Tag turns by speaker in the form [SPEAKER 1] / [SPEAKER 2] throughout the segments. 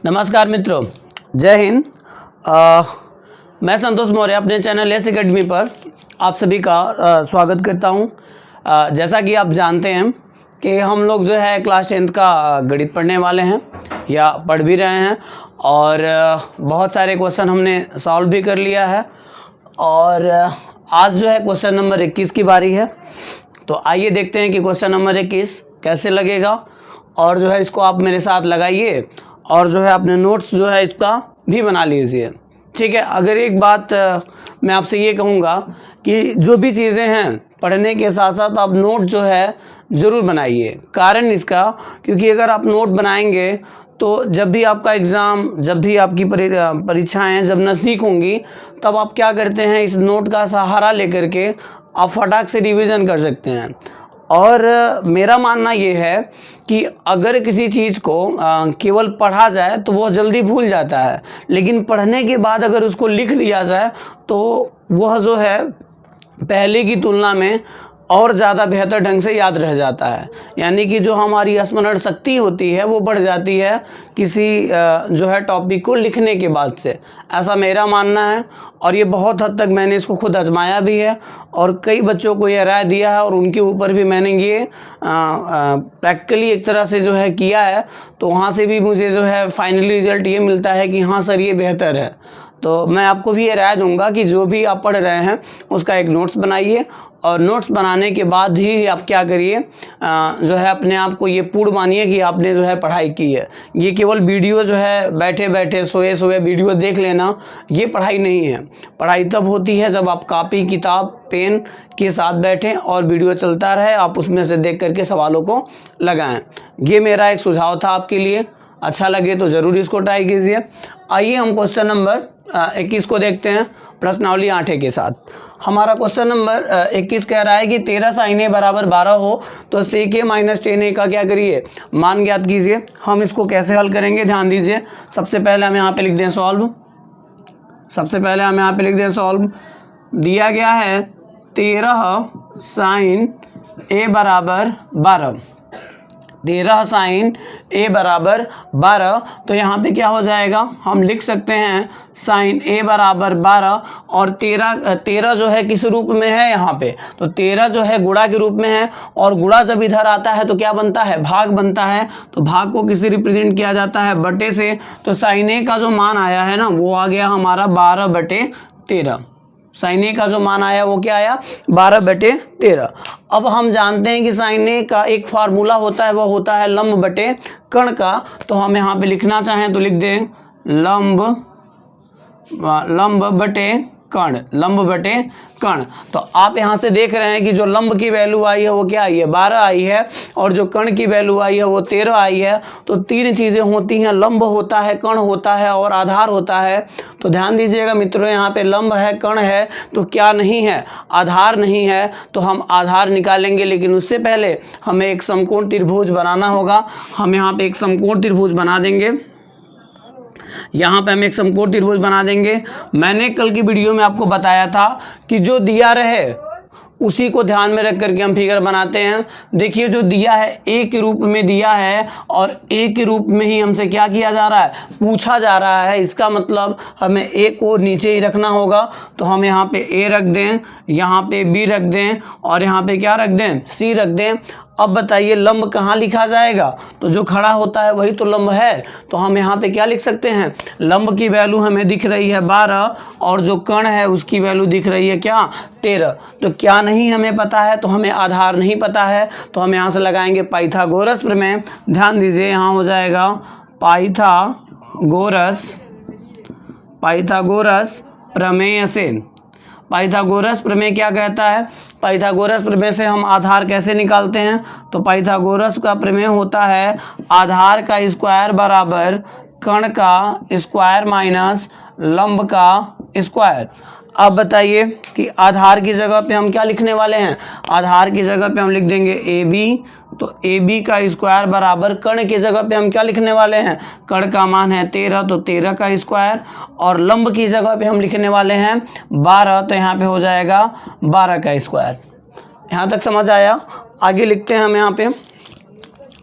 [SPEAKER 1] नमस्कार मित्रों, जय हिंद। मैं संतोष मौर्य अपने चैनल एस एकेडमी पर आप सभी का स्वागत करता हूं। जैसा कि आप जानते हैं कि हम लोग जो है क्लास 10th का गणित पढ़ने वाले हैं या पढ़ भी रहे हैं और बहुत सारे क्वेश्चन हमने सॉल्व भी कर लिया है और आज जो है क्वेश्चन नंबर 21 की बारी है। तो आइए देखते हैं कि क्वेश्चन नंबर 21 कैसे लगेगा और जो है इसको आप मेरे साथ लगाइए और जो है अपने नोट्स जो है इसका भी बना लीजिए, ठीक है। अगर एक बात मैं आपसे ये कहूँगा कि जो भी चीज़ें हैं पढ़ने के साथ साथ आप नोट जो है ज़रूर बनाइए। कारण इसका क्योंकि अगर आप नोट बनाएंगे तो जब भी आपका एग्ज़ाम, जब भी आपकी परीक्षाएं जब नज़दीक होंगी तब आप क्या करते हैं, इस नोट का सहारा लेकर के आप फटाक से रिवीजन कर सकते हैं। और मेरा मानना ये है कि अगर किसी चीज़ को केवल पढ़ा जाए तो वो जल्दी भूल जाता है, लेकिन पढ़ने के बाद अगर उसको लिख लिया जाए तो वह जो है पहले की तुलना में और ज़्यादा बेहतर ढंग से याद रह जाता है। यानी कि जो हमारी स्मरण शक्ति होती है वो बढ़ जाती है किसी जो है टॉपिक को लिखने के बाद से, ऐसा मेरा मानना है। और ये बहुत हद तक मैंने इसको खुद आजमाया भी है और कई बच्चों को ये राय दिया है और उनके ऊपर भी मैंने ये प्रैक्टिकली एक तरह से जो है किया है। तो वहाँ से भी मुझे जो है फाइनली रिजल्ट ये मिलता है कि हाँ सर ये बेहतर है। तो मैं आपको भी ये राय दूंगा कि जो भी आप पढ़ रहे हैं उसका एक नोट्स बनाइए और नोट्स बनाने के बाद ही आप क्या करिए, जो है अपने आप को ये पूर्ण मानिए कि आपने जो है पढ़ाई की है। ये केवल वीडियो जो है बैठे बैठे सोए सोए वीडियो देख लेना ये पढ़ाई नहीं है। पढ़ाई तब होती है जब आप कापी किताब पेन के साथ बैठें और वीडियो चलता रहे, आप उसमें से देख करके सवालों को लगाएं। ये मेरा एक सुझाव था आपके लिए। अच्छा लगे तो ज़रूर इसको ट्राई कीजिए। आइए हम क्वेश्चन नंबर 21 को देखते हैं प्रश्नावली 8 के साथ। हमारा क्वेश्चन नंबर 21 कह रहा है कि 13 sin a बराबर 12 हो तो sec a माइनस 10a का क्या करिए, मान ज्ञात कीजिए। हम इसको कैसे हल करेंगे ध्यान दीजिए। सबसे पहले हम यहाँ पे लिख दें सॉल्व। दिया गया है 13 sin a बराबर 12, 13 sin a बराबर 12। तो यहाँ पे क्या हो जाएगा, हम लिख सकते हैं sin a बराबर 12 और 13 जो है किस रूप में है यहाँ पे, तो 13 जो है गुणा के रूप में है और गुणा जब इधर आता है तो क्या बनता है, भाग बनता है। तो भाग को किससे रिप्रेजेंट किया जाता है, बटे से। तो sin a का जो मान आया है ना वो आ गया हमारा 12/13। sin a का जो मान आया वो क्या आया, 12/13। अब हम जानते हैं कि sin a का एक फार्मूला होता है, वो होता है लंब बटे कर्ण का। तो हम यहाँ पे लिखना चाहें तो लिख दें लंब बटे कर्ण। तो आप यहाँ से देख रहे हैं कि जो लंब की वैल्यू आई है वो क्या आई है, 12 आई है और जो कर्ण की वैल्यू आई है वो 13 आई है। तो तीन चीज़ें होती हैं, लंब होता है, कर्ण होता है और आधार होता है। तो ध्यान दीजिएगा मित्रों, यहाँ पे लंब है, कर्ण है, तो क्या नहीं है, आधार नहीं है। तो हम आधार निकालेंगे, लेकिन उससे पहले हमें एक समकोण त्रिभुज बनाना होगा। हम यहाँ पे एक समकोण त्रिभुज बना देंगे। यहाँ पे हम एक समकोण त्रिभुज बना देंगे। मैंने कल की वीडियो में आपको बताया था कि जो दिया रहे उसी को ध्यान में रख करके हम फिगर बनाते हैं। देखिए जो दिया है ए के रूप में दिया है और ए के रूप में ही हमसे क्या किया जा रहा है, पूछा जा रहा है। इसका मतलब हमें ए को नीचे ही रखना होगा। तो हम यहाँ पे ए रख दें, यहाँ पे बी रख दें और यहाँ पे क्या रख दें, सी रख दें। अब बताइए लंब कहाँ लिखा जाएगा, तो जो खड़ा होता है वही तो लंब है। तो हम यहाँ पे क्या लिख सकते हैं, लंब की वैल्यू हमें दिख रही है 12 और जो कर्ण है उसकी वैल्यू दिख रही है क्या, 13। तो क्या नहीं हमें पता है, तो हमें आधार नहीं पता है। तो हम यहाँ से लगाएंगे पाइथागोरस प्रमेय। ध्यान दीजिए यहाँ हो जाएगा पाइथागोरस प्रमेय से। पाइथागोरस प्रमेय क्या कहता है, पाइथागोरस प्रमेय से हम आधार कैसे निकालते हैं, तो पाइथागोरस का प्रमेय होता है आधार का स्क्वायर बराबर कर्ण का स्क्वायर माइनस लंब का स्क्वायर। अब बताइए कि आधार की जगह पे हम क्या लिखने वाले हैं, आधार की जगह पे हम लिख देंगे ए बी। तो ए बी का स्क्वायर बराबर कर्ण की जगह पे हम क्या लिखने वाले हैं, कर्ण का मान है 13 तो 13 का स्क्वायर और लंब की जगह पे हम लिखने वाले हैं 12। तो यहाँ पे हो जाएगा 12 का स्क्वायर। यहाँ तक समझ आया। आगे लिखते हैं हम यहाँ पे,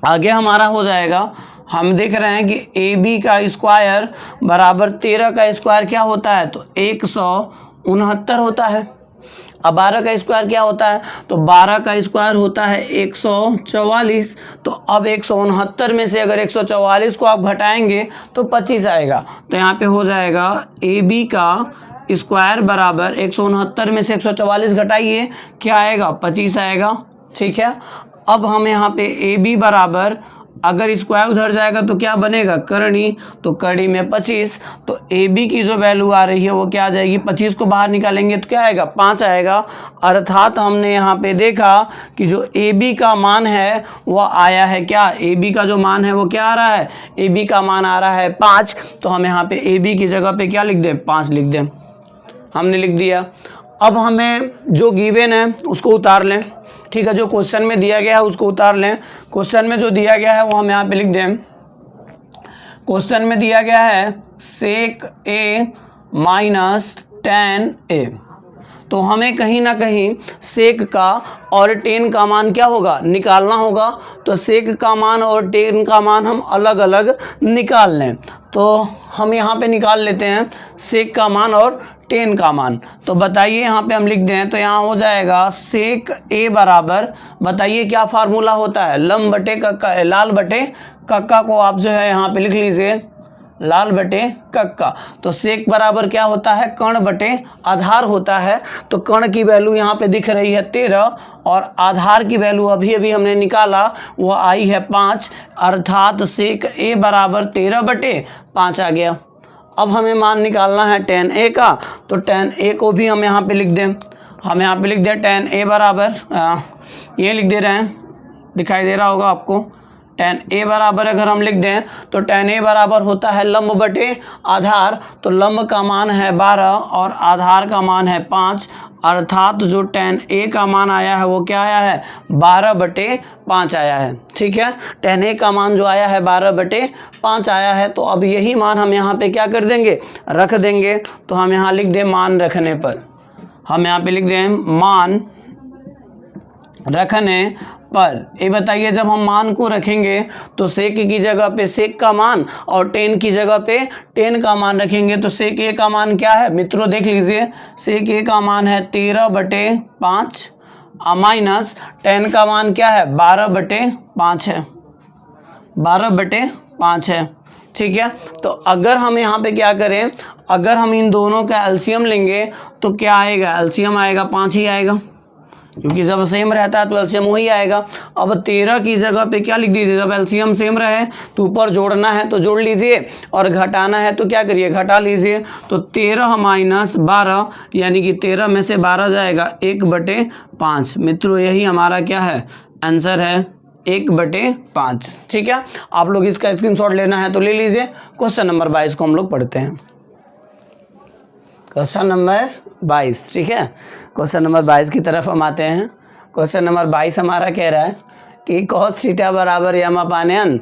[SPEAKER 1] आगे हमारा हो जाएगा हम देख रहे हैं कि ए बी का स्क्वायर बराबर 13 का स्क्वायर क्या होता है, तो 169 होता है। अब 12 का स्क्वायर क्या होता है, तो 12 का स्क्वायर होता है 144। तो अब 169 में से अगर 144 को आप घटाएंगे तो 25 आएगा। तो यहाँ पे हो जाएगा ए बी का स्क्वायर बराबर 169 में से 144 घटाइए, क्या आएगा, 25 आएगा। ठीक है, अब हम यहाँ पे ए बी बराबर, अगर स्क्वायर उधर जाएगा तो क्या बनेगा, करणी, तो करणी में 25, तो ए बी की जो वैल्यू आ रही है वो क्या आ जाएगी, 25 को बाहर निकालेंगे तो क्या आएगा, 5 आएगा। अर्थात हमने यहाँ पे देखा कि जो ए बी का मान है वो आया है क्या, ए बी का जो मान है वो क्या आ रहा है, ए बी का मान आ रहा है 5। तो हम यहाँ पे ए बी की जगह पे क्या लिख दें, 5 लिख दें, हमने लिख दिया। अब हमें जो गिवन है उसको उतार लें। ठीक है, जो क्वेश्चन में दिया गया है उसको उतार लें। क्वेश्चन में जो दिया गया है वो हम यहाँ पे लिख दें। क्वेश्चन में दिया गया है सेक ए माइनस tan ए। तो हमें कहीं ना कहीं सेक का और टेन का मान क्या होगा, निकालना होगा। तो सेक का मान और टेन का मान हम अलग अलग निकाल लें। तो हम यहाँ पे निकाल लेते हैं सेक का मान और टेन का मान। तो बताइए यहाँ पे हम लिख दें, तो यहाँ हो जाएगा सेक ए बराबर, बताइए क्या फार्मूला होता है, लंब बटे कक्का, लाल बटे कक्का को आप जो है यहाँ पे लिख लीजिए, लाल बटे कक्का। तो सेक बराबर क्या होता है, कर्ण बटे आधार होता है। तो कर्ण की वैल्यू यहाँ पे दिख रही है 13 और आधार की वैल्यू अभी अभी हमने निकाला वो आई है 5। अर्थात सेक ए बराबर 13 बटे 5 आ गया। अब हमें मान निकालना है tan ए का। तो tan ए को भी हम यहाँ पे लिख दें। हम यहाँ पे लिख दें tan ए बराबर, ये लिख दे रहे हैं, दिखाई दे रहा होगा आपको। tan ए बराबर अगर हम लिख दें तो tan ए बराबर होता है लंब बटे आधार। तो लंब का मान है 12 और आधार का मान है 5। अर्थात जो tan ए का मान आया है वो क्या आया है, 12 बटे 5 आया है। ठीक है, tan ए का मान जो आया है 12 बटे 5 आया है। तो अब यही मान हम यहाँ पे क्या कर देंगे, रख देंगे। तो हम यहाँ लिख दें मान रखने पर, हम यहाँ पे लिख दें मान रखने पर। ये बताइए जब हम मान को रखेंगे तो सेक की जगह पे सेक का मान और टेन की जगह पे टेन का मान रखेंगे। तो सेक ए का मान क्या है मित्रों, देख लीजिए, सेक ए का मान है 13 बटे 5 माइनस टेन का मान क्या है, 12 बटे 5 है, 12 बटे 5 है। ठीक है, तो अगर हम यहाँ पे क्या करें, अगर हम इन दोनों का एलसीएम लेंगे तो क्या आएगा, एलसीएम आएगा 5 ही आएगा, क्योंकि जब सेम रहता है तो एलसीएम वही आएगा। अब 13 की जगह पे क्या लिख दीजिए, जब एलसीएम सेम रहे तो ऊपर जोड़ना है तो जोड़ लीजिए और घटाना है तो क्या करिए, घटा लीजिए। तो 13 माइनस 12 यानी कि 13 में से 12 जाएगा 1 बटे 5। मित्रों यही हमारा क्या है, आंसर है 1 बटे 5। ठीक है, आप लोग इसका स्क्रीनशॉट लेना है तो ले लीजिए। क्वेश्चन नंबर 22 को हम लोग पढ़ते हैं। क्वेश्चन नंबर 22, ठीक है, क्वेश्चन नंबर 22 की तरफ हम आते हैं। क्वेश्चन नंबर 22 हमारा कह रहा है कि cos थीटा बराबर यम अपान n,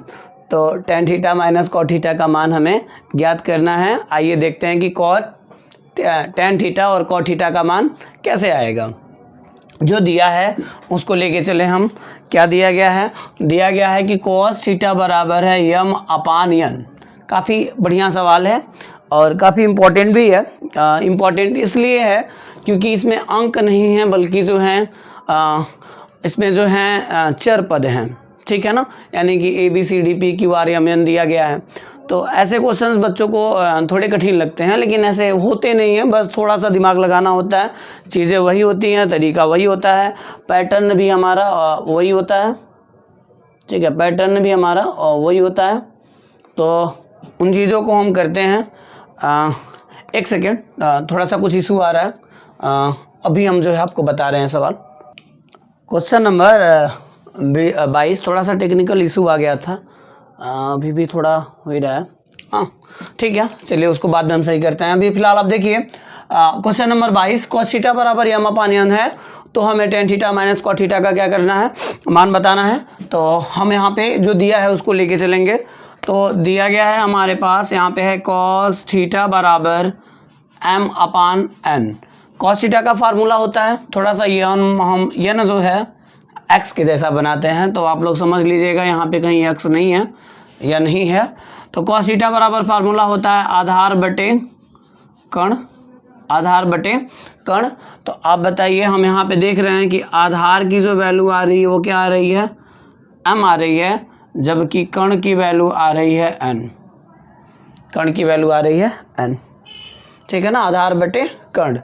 [SPEAKER 1] तो tan theta minus cot theta का मान हमें ज्ञात करना है। आइए देखते हैं कि tan थीटा और cot थीटा का मान कैसे आएगा। जो दिया है उसको लेके चले हम। क्या दिया गया है, दिया गया है कि cos थीटा बराबर है यम अपान n। काफ़ी बढ़िया सवाल है और काफ़ी इम्पोर्टेंट भी है। इम्पोर्टेंट इसलिए है क्योंकि इसमें अंक नहीं है बल्कि जो है इसमें जो है चर पद हैं। ठीक है ना, यानी कि ABCDPQRMN दिया गया है। तो ऐसे क्वेश्चंस बच्चों को थोड़े कठिन लगते हैं, लेकिन ऐसे होते नहीं हैं, बस थोड़ा सा दिमाग लगाना होता है। चीज़ें वही होती हैं, तरीका वही होता है, पैटर्न भी हमारा वही होता है। ठीक है, पैटर्न भी हमारा वही होता है। तो उन चीज़ों को हम करते हैं। एक सेकेंड, थोड़ा सा कुछ इशू आ रहा है, अभी हम जो है आपको बता रहे हैं सवाल। क्वेश्चन नंबर 22 थोड़ा सा टेक्निकल इशू आ गया था, अभी भी थोड़ा हो ही रहा है। हाँ ठीक है, चलिए उसको बाद में हम सही करते हैं। अभी फिलहाल आप देखिए क्वेश्चन नंबर 22, cos थीटा बराबर यम अपान n है, तो हमें tan theta minus cot theta का क्या करना है, मान बताना है। तो हम यहाँ पे जो दिया है उसको लेके चलेंगे। तो दिया गया है हमारे पास यहाँ पे है cos थीटा बराबर m अपान n। cos थीटा का फार्मूला होता है, थोड़ा सा ये हम ये ना जो है x के जैसा बनाते हैं, तो आप लोग समझ लीजिएगा यहाँ पे कहीं x नहीं है, या नहीं है। तो cos थीटा बराबर फार्मूला होता है आधार बटे कण, आधार बटे कण। तो आप बताइए, हम यहाँ पे देख रहे हैं कि आधार की जो वैल्यू आ रही है वो क्या आ रही है, m आ रही है, जबकि कण की वैल्यू आ रही है n, कण की वैल्यू आ रही है n, ठीक है ना, आधार बटे कण।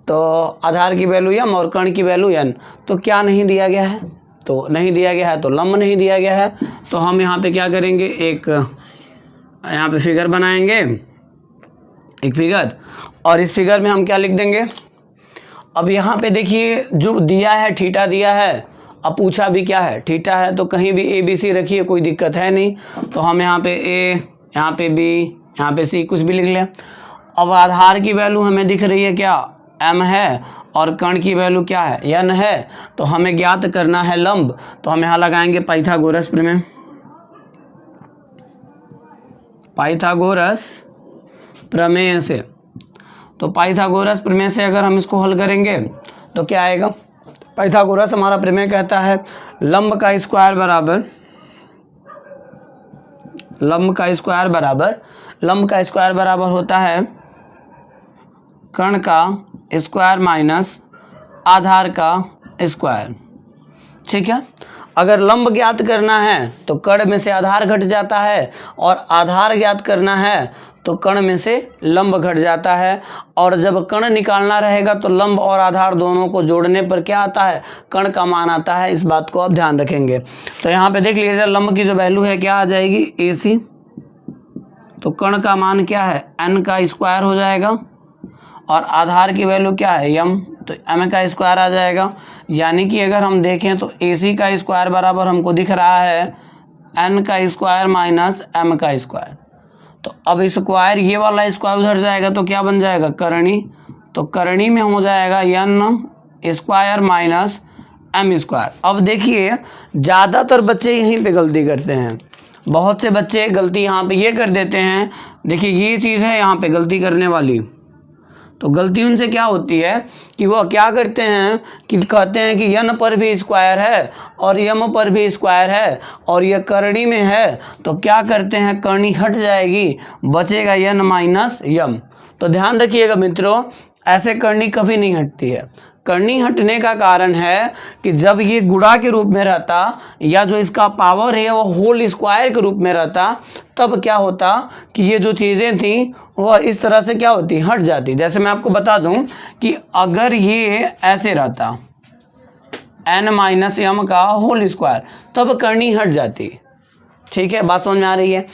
[SPEAKER 1] तो आधार की वैल्यू m और कण की वैल्यू n। तो क्या नहीं दिया गया है, तो नहीं दिया गया है, तो लंब नहीं दिया गया है। तो हम यहाँ पे क्या करेंगे, एक यहाँ पे फिगर बनाएंगे, एक फिगर, और इस फिगर में हम क्या लिख देंगे। अब यहाँ पे देखिए जो दिया है थीटा दिया है, अब पूछा भी क्या है, थीटा है, तो कहीं भी ए बी सी रखिए, कोई दिक्कत है नहीं। तो हम यहाँ पे ए, यहाँ पे बी, यहाँ पे सी, कुछ भी लिख लें। अब आधार की वैल्यू हमें दिख रही है क्या, m है, और कण की वैल्यू क्या है, n है। तो हमें ज्ञात करना है लंब। तो हम यहाँ लगाएंगे पाइथागोरस प्रमेय, पाइथागोरस प्रमेय से। तो पाइथागोरस प्रमेय से अगर हम इसको हल करेंगे तो क्या आएगा, पाइथागोरस हमारा प्रमेय कहता है लंब का स्क्वायर बराबर, लंब का स्क्वायर बराबर, लंब का स्क्वायर बराबर होता है कण का स्क्वायर माइनस आधार का स्क्वायर, ठीक है। अगर लंब ज्ञात करना है तो कण में से आधार घट जाता है, और आधार ज्ञात करना है तो कण में से लंब घट जाता है। और जब कण निकालना रहेगा तो लंब और आधार दोनों को जोड़ने पर क्या आता है, कण का मान आता है। इस बात को आप ध्यान रखेंगे। तो यहाँ पे देख लीजिए, लंब की जो वैल्यू है क्या आ जाएगी, AC। तो कण का मान क्या है, n का स्क्वायर हो जाएगा, और आधार की वैल्यू क्या है, m, तो m का स्क्वायर आ जाएगा। यानी कि अगर हम देखें तो AC का स्क्वायर बराबर हमको दिख रहा है n का स्क्वायर माइनस m का स्क्वायर। तो अब स्क्वायर, ये वाला स्क्वायर उधर जाएगा तो क्या बन जाएगा, करणी। तो करणी में हो जाएगा n square minus m square. अब देखिए ज़्यादातर बच्चे यहीं पे गलती करते हैं, बहुत से बच्चे गलती यहाँ पे ये कर देते हैं। देखिए ये चीज़ है यहाँ पे गलती करने वाली। तो गलती उनसे क्या होती है कि वो क्या करते हैं कि कहते हैं कि n पर भी स्क्वायर है और m पर भी स्क्वायर है और यह करणी में है, तो क्या करते हैं, करणी हट जाएगी, बचेगा n माइनस m। तो ध्यान रखिएगा मित्रों, ऐसे करणी कभी नहीं हटती है। करणी हटने का कारण है कि जब ये गुणा के रूप में रहता या जो इसका पावर है वो होल स्क्वायर के रूप में रहता, तब क्या होता कि ये जो चीज़ें थी वह इस तरह से क्या होती, हट जाती। जैसे मैं आपको बता दूं कि अगर ये ऐसे रहता n माइनस m का होल स्क्वायर, तब करणी हट जाती, ठीक है, बात समझ में आ रही है।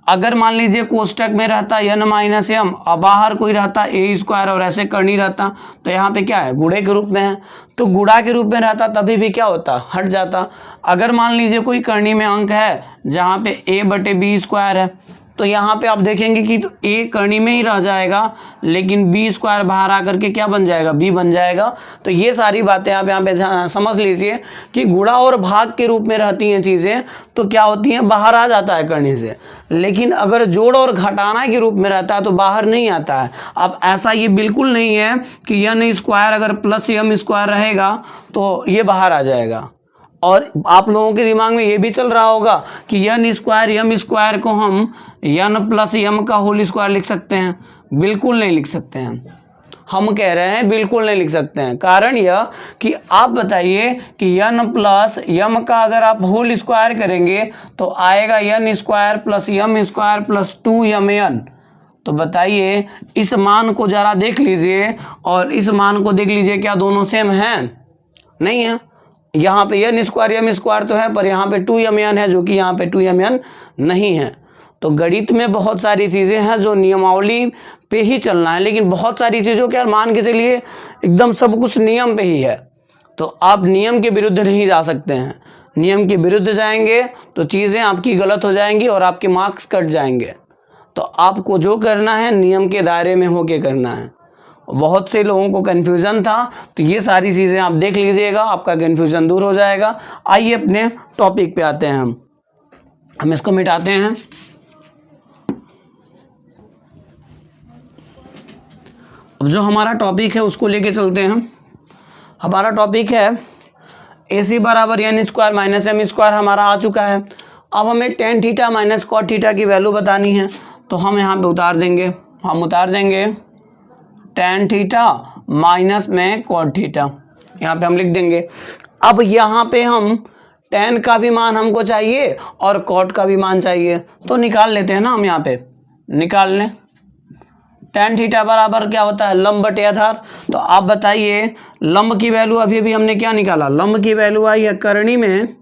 [SPEAKER 1] अगर मान लीजिए कोष्टक में रहता n माइनस m और बाहर कोई रहता a स्क्वायर और ऐसे करणी रहता, तो यहाँ पे क्या है, गुणे के रूप में है, तो गुणा के रूप में रहता तभी भी क्या होता, हट जाता। अगर मान लीजिए कोई करणी में अंक है जहाँ पे a बटे b स्क्वायर है, तो यहाँ पे आप देखेंगे कि तो a करणी में ही रह जाएगा, लेकिन b स्क्वायर बाहर आकर के क्या बन जाएगा, b बन जाएगा। तो ये सारी बातें आप यहाँ पे समझ लीजिए कि गुणा और भाग के रूप में रहती हैं चीज़ें, तो क्या होती हैं, बाहर आ जाता है करणी से। लेकिन अगर जोड़ और घटाना के रूप में रहता है तो बाहर नहीं आता है। अब ऐसा ये बिल्कुल नहीं है कि n स्क्वायर अगर प्लस m स्क्वायर रहेगा तो ये बाहर आ जाएगा। और आप लोगों के दिमाग में ये भी चल रहा होगा कि n स्क्वायर m स्क्वायर को हम n प्लस m का होल स्क्वायर लिख सकते हैं। बिल्कुल नहीं लिख सकते हैं, हम कह रहे हैं बिल्कुल नहीं लिख सकते हैं। कारण यह कि आप बताइए कि n प्लस m का अगर आप होल स्क्वायर करेंगे तो आएगा n square plus m square plus 2mn। तो बताइए इस मान को ज़रा देख लीजिए और इस मान को देख लीजिए, क्या दोनों सेम हैं, नहीं है। यहाँ पे n स्क्वायर m स्क्वायर तो है, पर यहाँ पे 2mn है, जो कि यहाँ पे 2mn नहीं है। तो गणित में बहुत सारी चीज़ें हैं जो नियमावली पे ही चलना है, लेकिन बहुत सारी चीज़ों के मान के चलिए एकदम सब कुछ नियम पे ही है, तो आप नियम के विरुद्ध नहीं जा सकते हैं। नियम के विरुद्ध जाएंगे तो चीज़ें आपकी गलत हो जाएंगी और आपके मार्क्स कट जाएंगे। तो आपको जो करना है नियम के दायरे में होके करना है। बहुत से लोगों को कन्फ्यूज़न था, तो ये सारी चीज़ें आप देख लीजिएगा, आपका कन्फ्यूज़न दूर हो जाएगा। आइए अपने टॉपिक पे आते हैं। हम इसको मिटाते हैं। अब जो हमारा टॉपिक है उसको लेके चलते हैं। हमारा टॉपिक है AC बराबर n square minus m square हमारा आ चुका है। अब हमें tan theta minus cot theta की वैल्यू बतानी है, तो हम यहाँ पे उतार देंगे, टेन थीटा माइनस में कॉट थीटा, यहाँ पे हम लिख देंगे। अब यहाँ पे हम टेन का भी मान हमको चाहिए और कॉट का भी मान चाहिए, तो निकाल लेते हैं ना, हम यहाँ पे निकाल लें। टेन थीटा बराबर क्या होता है, लंब बटे आधार। तो आप बताइए लंब की वैल्यू अभी भी हमने क्या निकाला, लंब की वैल्यू आई है करनी में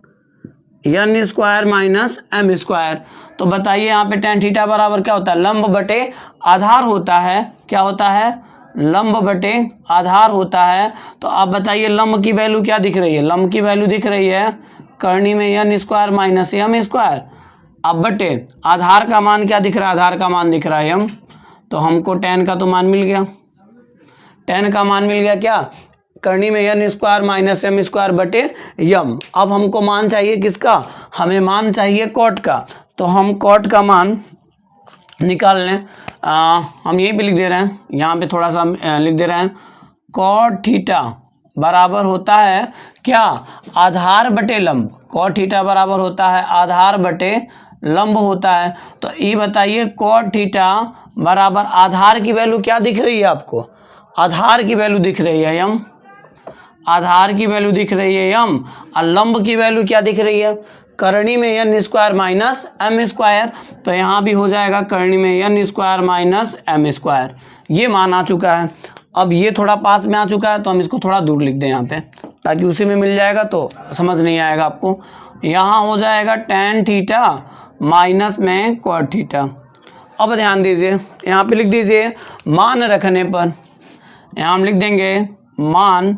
[SPEAKER 1] n square minus m square. तो बताइए यहाँ पे टेन थीटा बराबर क्या होता है, लंब बटे आधार होता है। क्या होता है, लंब बटे आधार होता है। तो आप बताइए लंब की वैल्यू क्या दिख रही है, लंब की वैल्यू दिख रही है करनी में n square minus m square. अब बटे आधार का मान क्या दिख रहा है, आधार का मान दिख रहा है m। तो हमको टेन का तो मान मिल गया, टेन का मान मिल गया क्या, करनी में n square minus m square बटे m। अब हमको मान चाहिए किसका, हमें मान चाहिए कॉट का। तो हम कॉट का मान निकाल लें। हम यही पे लिख दे रहे हैं, यहाँ पे थोड़ा सा लिख दे रहे हैं, कॉट थीटा बराबर होता है क्या, आधार बटे लंब। कॉट थीटा बराबर होता है आधार बटे लंब होता है। तो ये बताइए कॉट थीटा बराबर आधार की वैल्यू क्या दिख रही है आपको, आधार की वैल्यू दिख रही है m, आधार की वैल्यू दिख रही है m, और लंब की वैल्यू क्या दिख रही है, करनी में n square minus m square. तो यहाँ भी हो जाएगा करनी में n square minus m square. ये मान आ चुका है। अब ये थोड़ा पास में आ चुका है, तो हम इसको थोड़ा दूर लिख दें यहाँ पे, ताकि उसी में मिल जाएगा तो समझ नहीं आएगा आपको। यहाँ हो जाएगा टेन थीटा माइनस में कॉट थीटा। अब ध्यान दीजिए, यहाँ पे लिख दीजिए मान रखने पर, यहाँ हम लिख देंगे मान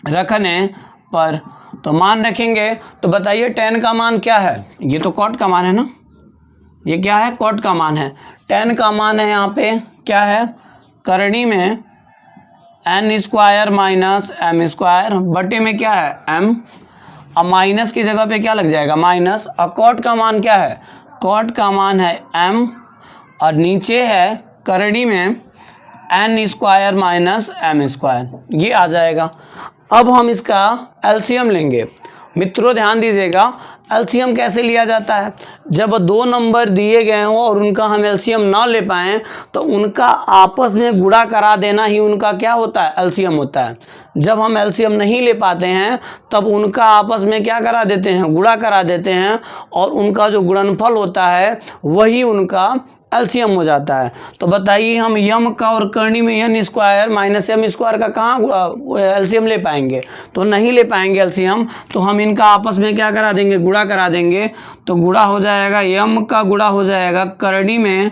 [SPEAKER 1] रखने पर। तो मान रखेंगे तो बताइए टेन का मान क्या है, ये तो कॉट का मान है ना, ये क्या है, कॉट का मान है। टेन का मान है यहाँ पे क्या है, करनी में n square minus m square बटे में क्या है m। अब माइनस की जगह पे क्या लग जाएगा, माइनस। और कॉट का मान क्या है, कॉट का मान है m, और नीचे है करनी में n square minus m square, ये आ जाएगा। अब हम इसका एलसीएम लेंगे। मित्रों ध्यान दीजिएगा, एलसीएम कैसे लिया जाता है, जब दो नंबर दिए गए हों और उनका हम एलसीएम ना ले पाएँ तो उनका आपस में गुणा करा देना ही उनका क्या होता है, एलसीएम होता है। जब हम एलसीएम नहीं ले पाते हैं तब उनका आपस में क्या करा देते हैं, गुणा करा देते हैं, और उनका जो गुणनफल होता है वही उनका एलसीएम हो जाता है। तो बताइए हम यम का और करनी में n square minus m square का कहाँ एलसीएम ले पाएंगे, तो नहीं ले पाएंगे एलसीएम। तो हम इनका आपस में क्या करा देंगे, गुणा करा देंगे। तो गुणा हो जाएगा, यम का गुणा हो जाएगा करनी में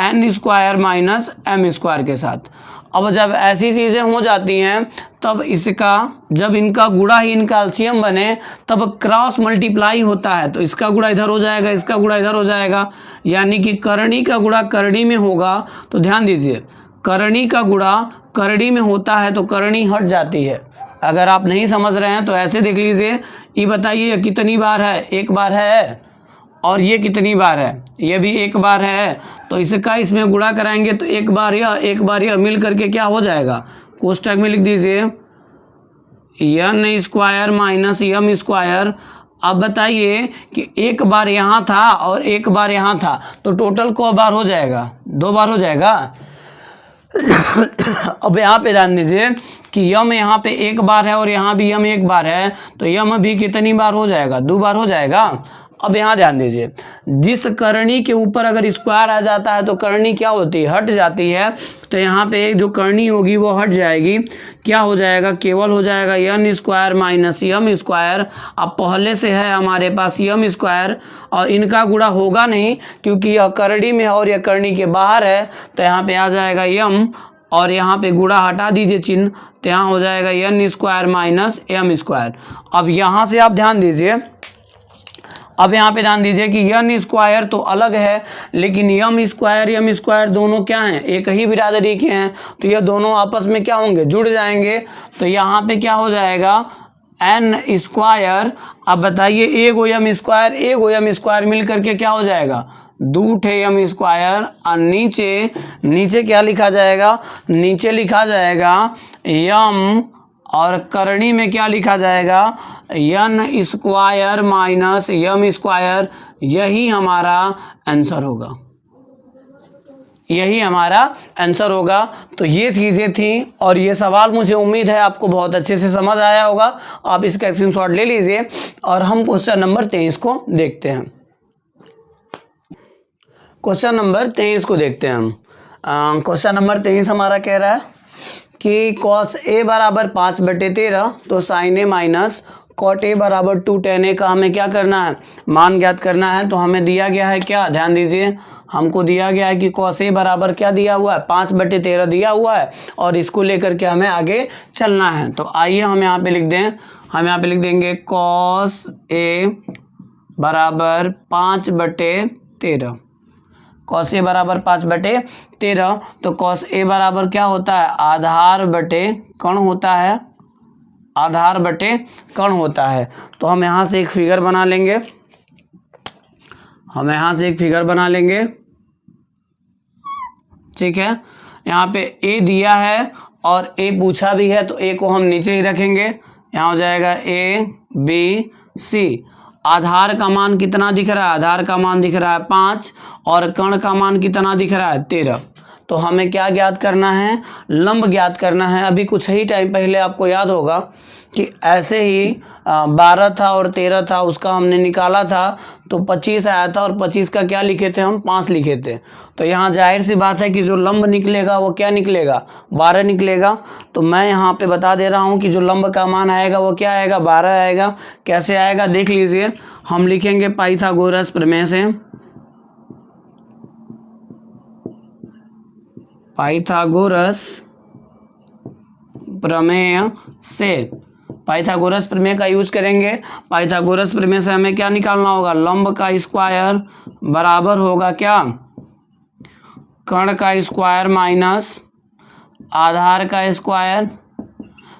[SPEAKER 1] n square minus m square के साथ। अब जब ऐसी चीज़ें हो जाती हैं तब इसका, जब इनका गुणा ही इनका एलसीएम बने तब क्रॉस मल्टीप्लाई होता है। तो इसका गुणा इधर हो जाएगा, इसका गुणा इधर हो जाएगा, यानी कि करनी का गुणा करनी में होगा। तो ध्यान दीजिए, करनी का गुणा करनी में होता है तो करनी हट जाती है। अगर आप नहीं समझ रहे हैं तो ऐसे देख लीजिए, ये बताइए कितनी बार है, एक बार है, और ये कितनी बार है, ये भी एक बार है। तो इसका इसमें गुणा कराएंगे तो एक बार यह मिल करके क्या हो जाएगा, कोष्टक में लिख दीजिए n square minus m square. अब बताइए कि एक बार यहाँ था और एक बार यहाँ था, तो टोटल को बार हो जाएगा, दो बार हो जाएगा। अब यहाँ पे ध्यान दीजिए कि यम यहाँ पे एक बार है और यहाँ भी यम एक बार है, तो यम भी कितनी बार हो जाएगा, दो बार हो जाएगा। अब यहाँ ध्यान दीजिए, जिस करनी के ऊपर अगर स्क्वायर आ जाता है तो करनी क्या होती है, हट जाती है। तो यहाँ पे एक जो करनी होगी वो हट जाएगी, क्या हो जाएगा, केवल हो जाएगा n square minus m square. अब पहले से है हमारे पास m स्क्वायर, और इनका गुणा होगा नहीं क्योंकि यह करनी में है और यह करनी के बाहर है। तो यहाँ पे आ जाएगा m, और यहाँ पे गुणा हटा दीजिए चिन्ह, तो यहाँ हो जाएगा n square minus m square. अब यहाँ से आप ध्यान दीजिए, अब यहाँ पे ध्यान दीजिए कि n स्क्वायर तो अलग है, लेकिन m स्क्वायर दोनों क्या हैं, एक ही बिरादरी के हैं। तो ये दोनों आपस में क्या होंगे, जुड़ जाएंगे। तो यहाँ पे क्या हो जाएगा, n स्क्वायर। अब बताइए एगो m स्क्वायर मिल करके क्या हो जाएगा, दो ठे m स्क्वायर। और नीचे क्या लिखा जाएगा, नीचे लिखा जाएगा m और करणी में क्या लिखा जाएगा, n square minus m square. यही हमारा आंसर होगा, यही हमारा आंसर होगा। तो ये चीज़ें थी और ये सवाल मुझे उम्मीद है आपको बहुत अच्छे से समझ आया होगा। आप इसका स्क्रीनशॉट ले लीजिए और हम क्वेश्चन नंबर 23 को देखते हैं। क्वेश्चन नंबर 23 को देखते हैं हम। क्वेश्चन नंबर 23 हमारा कह रहा है कि cos a बराबर 5/13 तो sin a minus cot a बराबर 2tan a का हमें क्या करना है, मान ज्ञात करना है। तो हमें दिया गया है क्या, ध्यान दीजिए, हमको दिया गया है कि cos a बराबर क्या दिया हुआ है, 5/13 दिया हुआ है और इसको लेकर के हमें आगे चलना है। तो आइए हम यहाँ पे लिख दें, हम यहाँ पे लिख देंगे cos a बराबर 5/13, cos a बराबर 5/13। तो cos a बराबर क्या होता है, आधार बटे कण होता है, आधार बटे कण होता है। तो हम यहाँ से एक फिगर बना लेंगे, हम यहाँ से एक फिगर बना लेंगे, ठीक है। यहाँ पे a दिया है और a पूछा भी है तो a को हम नीचे ही रखेंगे। यहाँ हो जाएगा a b c। आधार का मान कितना दिख रहा है, आधार का मान दिख रहा है 5 और कण का मान कितना दिख रहा है 13। तो हमें क्या ज्ञात करना है, लंब ज्ञात करना है। अभी कुछ ही टाइम पहले आपको याद होगा कि ऐसे ही 12 था और 13 था, उसका हमने निकाला था तो 25 आया था और 25 का क्या लिखे थे हम, 5 लिखे थे। तो यहाँ जाहिर सी बात है कि जो लंब निकलेगा वो क्या निकलेगा, 12 निकलेगा। तो मैं यहाँ पे बता दे रहा हूँ कि जो लंब का मान आएगा वो क्या आएगा, 12 आएगा। कैसे आएगा देख लीजिए, हम लिखेंगे पाइथागोरस प्रमेय से, पाइथागोरस प्रमेय से, पाइथागोरस प्रमेय का यूज करेंगे। पाइथागोरस प्रमेय से हमें क्या निकालना होगा, लंब का स्क्वायर बराबर होगा क्या, कण का स्क्वायर माइनस आधार का स्क्वायर।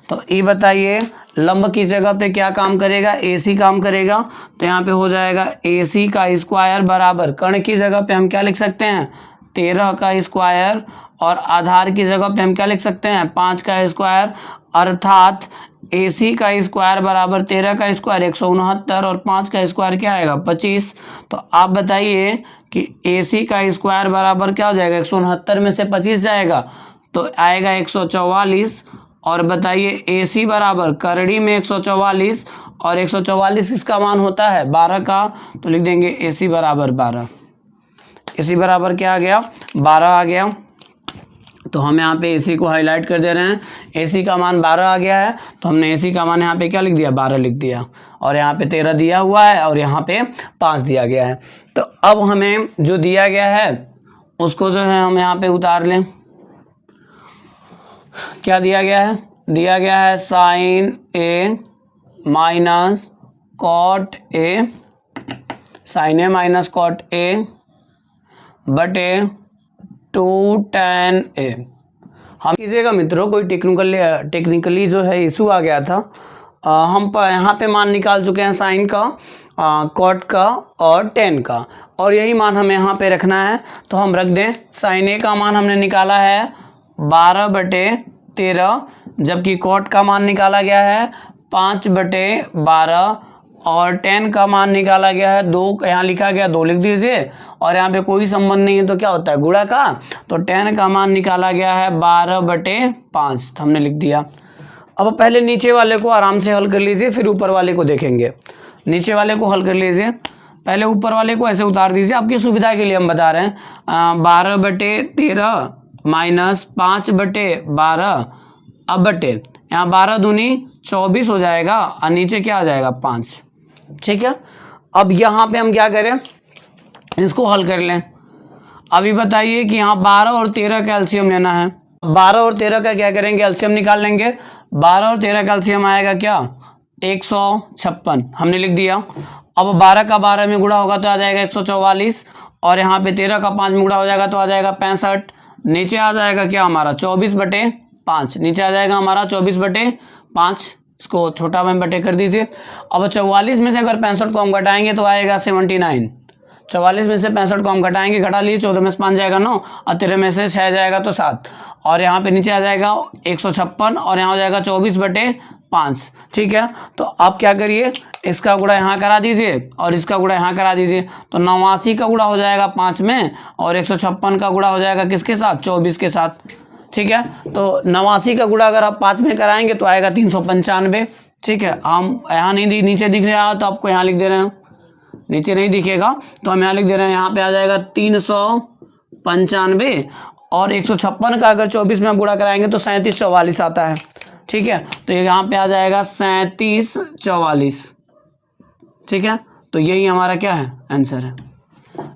[SPEAKER 1] तो ये बताइए लंब की जगह पे क्या काम करेगा, AC काम करेगा। तो यहाँ पे हो जाएगा AC का स्क्वायर बराबर कण की जगह पे हम क्या लिख सकते हैं, 13 का स्क्वायर और आधार की जगह पे हम क्या लिख सकते हैं, 5 का स्क्वायर। अर्थात AC का स्क्वायर बराबर 13 का स्क्वायर 169 और 5 का स्क्वायर क्या आएगा 25। तो आप बताइए कि AC का स्क्वायर बराबर क्या हो जाएगा, 169 में से 25 जाएगा तो आएगा 144। और बताइए AC बराबर करड़ी में 144 और 144 इसका मान होता है 12 का। तो लिख देंगे AC बराबर 12, AC बराबर क्या आ गया, 12 आ गया। तो हम यहाँ पे AC को हाईलाइट कर दे रहे हैं, AC का मान 12 आ गया है तो हमने AC का मान यहाँ पे क्या लिख दिया, 12 लिख दिया। और यहाँ पे 13 दिया हुआ है और यहाँ पे 5 दिया गया है। तो अब हमें जो दिया गया है उसको जो है हम यहाँ पे उतार लें। क्या दिया गया है, दिया गया है sine A minus cot A, sine A minus cot A बटे 2 tan A। हम कीजिएगा मित्रों, कोई टेक्निकली जो है इशू आ गया था। हम यहाँ पे मान निकाल चुके हैं साइन का, कॉट का और टेन का, और यही मान हमें यहाँ पे रखना है। तो हम रख दें, साइन A का मान हमने निकाला है 12/13, जबकि कॉट का मान निकाला गया है 5/12 और टेन का मान निकाला गया है 2, यहाँ लिखा गया 2 लिख दीजिए। और यहाँ पे कोई संबंध नहीं है तो क्या होता है गुणा का। तो टेन का मान निकाला गया है 12/5, तो हमने लिख दिया। अब पहले नीचे वाले को आराम से हल कर लीजिए, फिर ऊपर वाले को देखेंगे। नीचे वाले को हल कर लीजिए, पहले ऊपर वाले को ऐसे उतार दीजिए, आपकी सुविधा के लिए हम बता रहे हैं। 12/13 माइनस 5/12 अब बटे यहाँ 12 दूनी 24 हो जाएगा और नीचे क्या आ जाएगा 5, ठीक है। अब यहाँ पे हम क्या करें, इसको हल कर लें। अभी बताइए कि यहाँ 12 और 13 का एलसीएम लेना है। 12 और 13 का क्या करेंगे, एलसीएम निकाल लेंगे। 12 और 13 का एलसीएम आएगा क्या 156, हमने लिख दिया। अब 12 का 12 में गुणा होगा तो आ जाएगा 144 और यहाँ पे 13 का 5 में गुणा हो जाएगा तो आ जाएगा 65। नीचे आ जाएगा क्या हमारा 24/5, नीचे आ जाएगा हमारा 24/5। इसको छोटा में बटे कर दीजिए। अब 44 में से अगर 65 को हम घटाएंगे तो आएगा 79। 44 में से 65 को हम घटाएंगे, घटा लिए, 14 में से 5 जाएगा 9 और 13 में से 6 जाएगा तो 7 और यहाँ पे नीचे आ जाएगा 156 और यहाँ हो जाएगा 24/5। ठीक है, तो आप क्या करिए, इसका गुणा यहाँ करा दीजिए और इसका गुणा यहाँ करा दीजिए। तो 89 का गुणा हो जाएगा 5 में और 156 का गुणा हो जाएगा किसके साथ, 24 के साथ। ठीक है, तो 89 का गुणा अगर आप 5 में कराएंगे तो आएगा 395। ठीक है, हम यहाँ नहीं नीचे दिख रहा तो आपको यहाँ लिख दे रहे हैं, नीचे नहीं दिखेगा तो हम यहाँ लिख दे रहे हैं, यहाँ पे आ जाएगा 395 और 156 का अगर 24 में हम गुणा कराएंगे तो 3744 आता है। ठीक है, तो ये यहाँ पे आ जाएगा 3744। ठीक है, तो यही हमारा क्या है, आंसर है,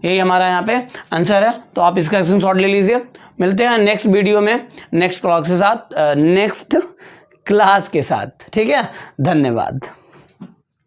[SPEAKER 1] यही हमारा यहाँ पे आंसर है। तो आप इसका स्क्रीनशॉट ले लीजिए। मिलते हैं नेक्स्ट वीडियो में नेक्स्ट क्लास के साथ। ठीक है, धन्यवाद।